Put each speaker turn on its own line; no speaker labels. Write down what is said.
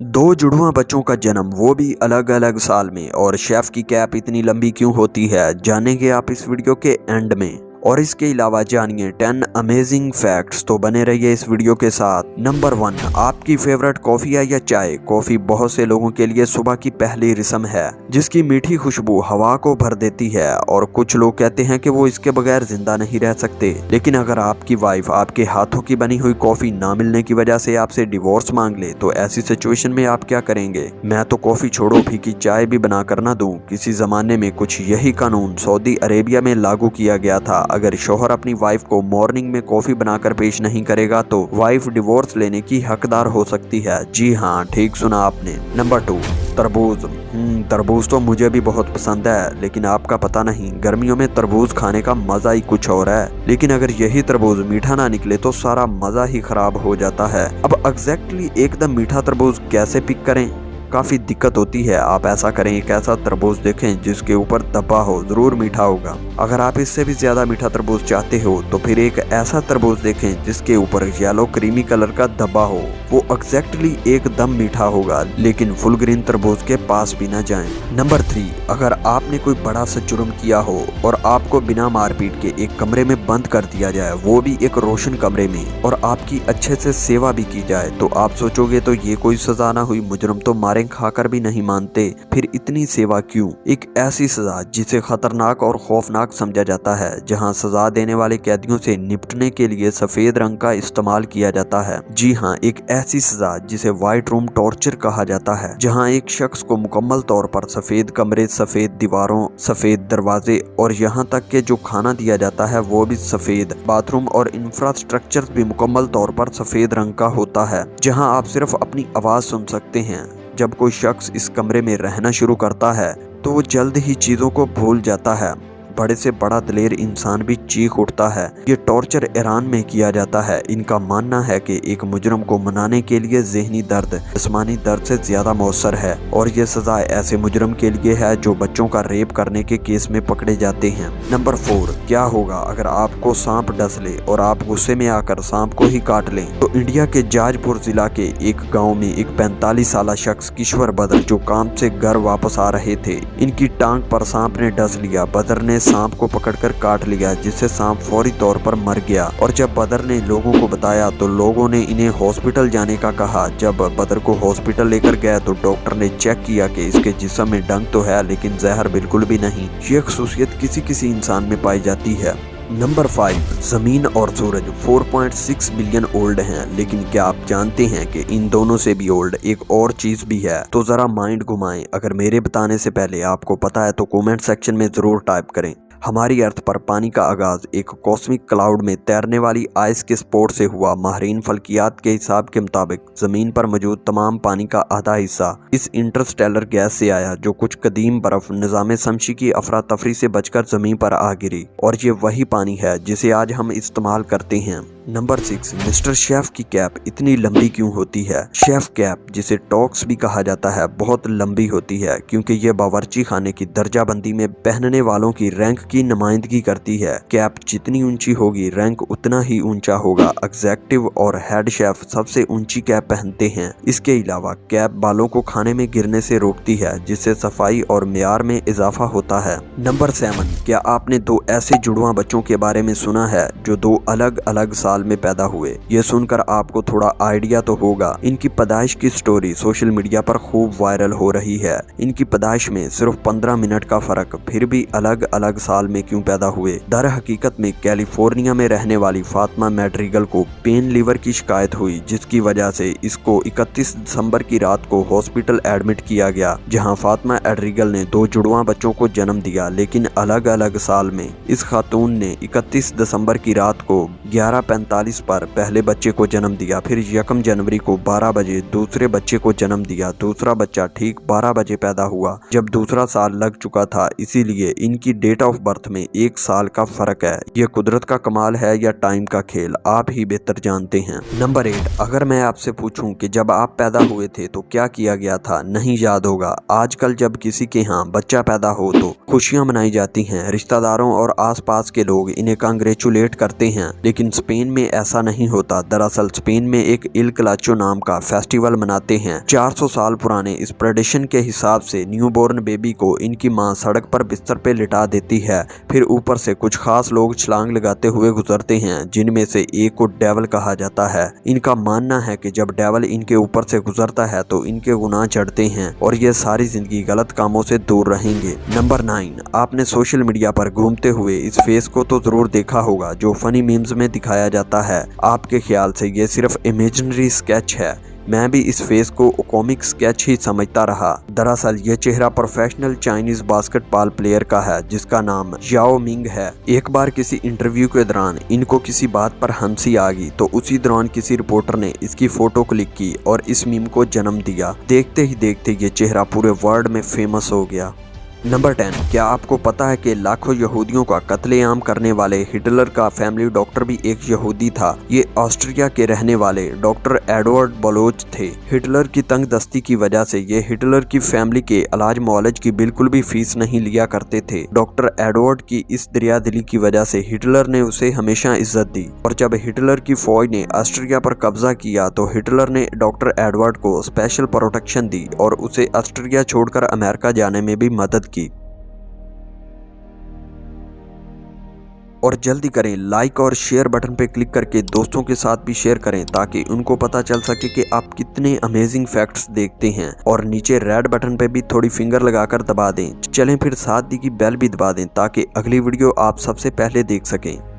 दो जुड़वा बच्चों का जन्म, वो भी अलग अलग साल में। और शेफ की कैप इतनी लंबी क्यों होती है, जानेंगे आप इस वीडियो के एंड में। और इसके अलावा जानिए 10 अमेजिंग फैक्ट्स, तो बने रहिए इस वीडियो के साथ। नंबर 1, आपकी फेवरेट कॉफी है या चाय। कॉफी बहुत से लोगों के लिए सुबह की पहली रस्म है, जिसकी मीठी खुशबू हवा को भर देती है। और कुछ लोग कहते हैं कि वो इसके बगैर जिंदा नहीं रह सकते। लेकिन अगर आपकी वाइफ आपके हाथों की बनी हुई कॉफी ना मिलने की वजह से आपसे डिवोर्स मांग ले, तो ऐसी सिचुएशन में आप क्या करेंगे। मैं तो कॉफी छोड़ो, फीकी चाय भी बना कर ना दूं। किसी जमाने में कुछ यही कानून सऊदी अरेबिया में लागू किया गया था। अगर शौहर अपनी वाइफ को मॉर्निंग में कॉफी बनाकर पेश नहीं करेगा तो वाइफ डिवोर्स लेने की हकदार हो सकती है। जी हाँ, ठीक सुना आपने। नंबर 2, तरबूज। तरबूज तो मुझे भी बहुत पसंद है, लेकिन आपका पता नहीं, गर्मियों में तरबूज खाने का मजा ही कुछ और है। लेकिन अगर यही तरबूज मीठा ना निकले तो सारा मजा ही खराब हो जाता है। अब एग्जैक्टली एकदम मीठा तरबूज कैसे पिक करें, काफी दिक्कत होती है। आप ऐसा करें, एक ऐसा तरबूज देखें जिसके ऊपर धब्बा हो, जरूर मीठा होगा। अगर आप इससे भी ज्यादा मीठा तरबूज चाहते हो तो फिर एक ऐसा तरबूज देखें जिसके ऊपर येलो क्रीमी कलर का धब्बा हो। वो एग्जैक्टली एकदम मीठा होगा, लेकिन फुल ग्रीन तरबूज के पास भी ना जाएं। नंबर 3, अगर आपने कोई बड़ा सा जुर्म किया हो और आपको बिना मारपीट के एक कमरे में बंद कर दिया जाए, वो भी एक रोशन कमरे में, और आपकी अच्छे से सेवा भी की जाए, तो आप सोचोगे तो ये कोई सजा ना हुई, मुजरम तो मारे खाकर भी नहीं मानते, फिर इतनी सेवा क्यों। एक ऐसी सजा जिसे खतरनाक और खौफनाक समझा जाता है, जहां सजा देने वाले कैदियों से निपटने के लिए सफेद रंग का इस्तेमाल किया जाता है। जी हाँ, एक ऐसी सजा जिसे व्हाइट रूम टॉर्चर कहा जाता है, जहां एक शख्स को मुकम्मल तौर पर सफेद कमरे, सफेद दीवारों, सफेद दरवाजे और यहाँ तक के जो खाना दिया जाता है वो भी सफेद। बाथरूम और इंफ्रास्ट्रक्चर भी मुकम्मल तौर पर सफेद रंग का होता है, जहाँ आप सिर्फ अपनी आवाज सुन सकते हैं। जब कोई शख्स इस कमरे में रहना शुरू करता है तो वो जल्द ही चीजों को भूल जाता है। बड़े से बड़ा दलेर इंसान भी चीख उठता है। ये टॉर्चर ईरान में किया जाता है। इनका मानना है कि एक मुजरम को मनाने के लिए ज़हनी दर्द जिस्मानी दर्द से ज्यादा मौसर है, और ये सजा ऐसे मुजरम के लिए है जो बच्चों का रेप करने के केस में पकड़े जाते हैं। नंबर 4, क्या होगा अगर आपको सांप डस ले और आप गुस्से में आकर सांप को ही काट लें। तो इंडिया के जाजपुर जिला के एक गाँव में एक 45 साल शख्स किश्वर बदर, जो काम से घर वापस आ रहे थे, इनकी टांग पर सांप ने डस लिया। बदर ने सांप को पकड़कर काट लिया, जिससे सांप फौरी तौर पर मर गया। और जब बदर ने लोगों को बताया तो लोगों ने इन्हें हॉस्पिटल जाने का कहा। जब बदर को हॉस्पिटल लेकर गया तो डॉक्टर ने चेक किया कि इसके जिस्म में डंक तो है, लेकिन जहर बिल्कुल भी नहीं। ये खसूसियत किसी किसी इंसान में पाई जाती है। नंबर 5, जमीन और सूरज 4.6 बिलियन ओल्ड हैं, लेकिन क्या आप जानते हैं कि इन दोनों से भी ओल्ड एक और चीज भी है। तो जरा माइंड घुमाएं। अगर मेरे बताने से पहले आपको पता है तो कमेंट सेक्शन में जरूर टाइप करें। हमारी अर्थ पर पानी का आगाज एक कॉस्मिक क्लाउड में तैरने वाली आइस के स्पोर्ट से हुआ। माहिरीन फल्कियात के हिसाब के मुताबिक जमीन पर मौजूद तमाम पानी का आधा हिस्सा इस इंटरस्टेलर गैस से आया, जो कुछ कदीम बर्फ निजाम शमसी की अफरा तफरी से बचकर जमीन पर आ गिरी। और ये वही पानी है जिसे आज हम इस्तेमाल करते हैं। नंबर 6, मिस्टर शेफ की कैप इतनी लंबी क्यों होती है। शेफ कैप, जिसे टॉक्स भी कहा जाता है, बहुत लंबी होती है क्योंकि ये बावर्ची खाने की दर्जाबंदी में पहनने वालों की रैंक की नुमाइंदगी करती है। कैप जितनी ऊंची होगी, रैंक उतना ही ऊंचा होगा। एग्जेक्टिव और हेड शेफ सबसे ऊंची कैप पहनते हैं। इसके अलावा कैप बालों को खाने में गिरने से रोकती है, जिससे सफाई और मियार में इजाफा होता है। नंबर 7, क्या आपने दो ऐसे जुड़वा बच्चों के बारे में सुना है जो दो अलग अलग साल में पैदा हुए। ये सुनकर आपको थोड़ा आइडिया तो होगा। इनकी पैदाइश की स्टोरी सोशल मीडिया पर खूब वायरल हो रही है। इनकी पैदाइश में सिर्फ 15 मिनट का फर्क, फिर भी अलग अलग साल में क्यों पैदा हुए। दर हकीकत में कैलिफोर्निया में रहने वाली फातिमा मैड्रिगल को पेन लीवर की शिकायत हुई, जिसकी वजह से इसको 31 दिसंबर की रात को हॉस्पिटल एडमिट किया गया, जहां फातिमा मैड्रिगल ने दो जुड़वा बच्चों को जन्म दिया, लेकिन अलग अलग साल में। इस खातून ने 31 दिसंबर की रात को 11:45 पर पहले बच्चे को जन्म दिया, फिर 1 जनवरी को 12 बजे दूसरे बच्चे को जन्म दिया। दूसरा बच्चा ठीक 12 बजे पैदा हुआ, जब दूसरा साल लग चुका था। इसीलिए इनकी डेट ऑफ बर्थ में 1 साल का फर्क है। यह कुदरत का कमाल है या टाइम का खेल, आप ही बेहतर जानते हैं। नंबर 8, अगर मैं आपसे पूछूं कि जब आप पैदा हुए थे तो क्या किया गया था, नहीं याद होगा। आजकल जब किसी के यहाँ बच्चा पैदा हो तो खुशियां मनाई जाती हैं। रिश्तेदारों और आसपास के लोग इन्हें कांग्रेचुलेट करते हैं। लेकिन स्पेन में ऐसा नहीं होता। दरअसल स्पेन में एक इल क्लाचो नाम का फेस्टिवल मनाते हैं। 400 साल पुराने इस ट्रेडिशन के हिसाब से न्यूबॉर्न बेबी को इनकी मां सड़क पर बिस्तर पे लिटा देती है। फिर ऊपर से कुछ खास लोग छलांग लगाते हुए गुजरते हैं, जिनमें से एक को डेविल कहा जाता है। इनका मानना है कि जब डेविल इनके ऊपर से गुजरता है तो इनके गुनाह चढ़ते हैं और ये सारी जिंदगी गलत कामों से दूर रहेंगे। नंबर 9, आपने सोशल मीडिया पर घूमते हुए इस फेस को तो जरूर देखा होगा जो फनी मीम्स में दिखाया जाता है। आपके ख्याल से ये सिर्फ इमेजिनरी स्केच है? मैं भी इस फेस को कॉमिक स्केच ही समझता रहा। दरअसल ये चेहरा प्रोफेशनल चाइनीज बास्केटबॉल प्लेयर का है जिसका नाम याओ मिंग है। एक बार किसी इंटरव्यू के दौरान इनको किसी बात पर हंसी आ गई तो उसी दौरान किसी रिपोर्टर ने इसकी फोटो क्लिक की और इस मीम को जन्म दिया। देखते ही देखते ये चेहरा पूरे वर्ल्ड में फेमस हो गया। नंबर 10, क्या आपको पता है कि लाखों यहूदियों का कत्लेआम करने वाले हिटलर का फैमिली डॉक्टर भी एक यहूदी था? ये ऑस्ट्रिया के रहने वाले डॉक्टर एडवर्ड बलोच थे। हिटलर की तंग दस्ती की वजह से ये हिटलर की फैमिली के इलाज मुआलज की बिल्कुल भी फीस नहीं लिया करते थे। डॉक्टर एडवर्ड की इस दरियादिली की वजह से हिटलर ने उसे हमेशा इज्जत दी और जब हिटलर की फौज ने ऑस्ट्रिया पर कब्जा किया तो हिटलर ने डॉक्टर एडवर्ड को स्पेशल प्रोटेक्शन दी और उसे ऑस्ट्रिया छोड़कर अमेरिका जाने में भी मदद की। और जल्दी करें, लाइक और शेयर बटन पे क्लिक करके दोस्तों के साथ भी शेयर करें ताकि उनको पता चल सके कि आप कितने अमेजिंग फैक्ट्स देखते हैं। और नीचे रेड बटन पे भी थोड़ी फिंगर लगाकर दबा दें। चलें फिर साथ दी की बेल भी दबा दें ताकि अगली वीडियो आप सबसे पहले देख सकें।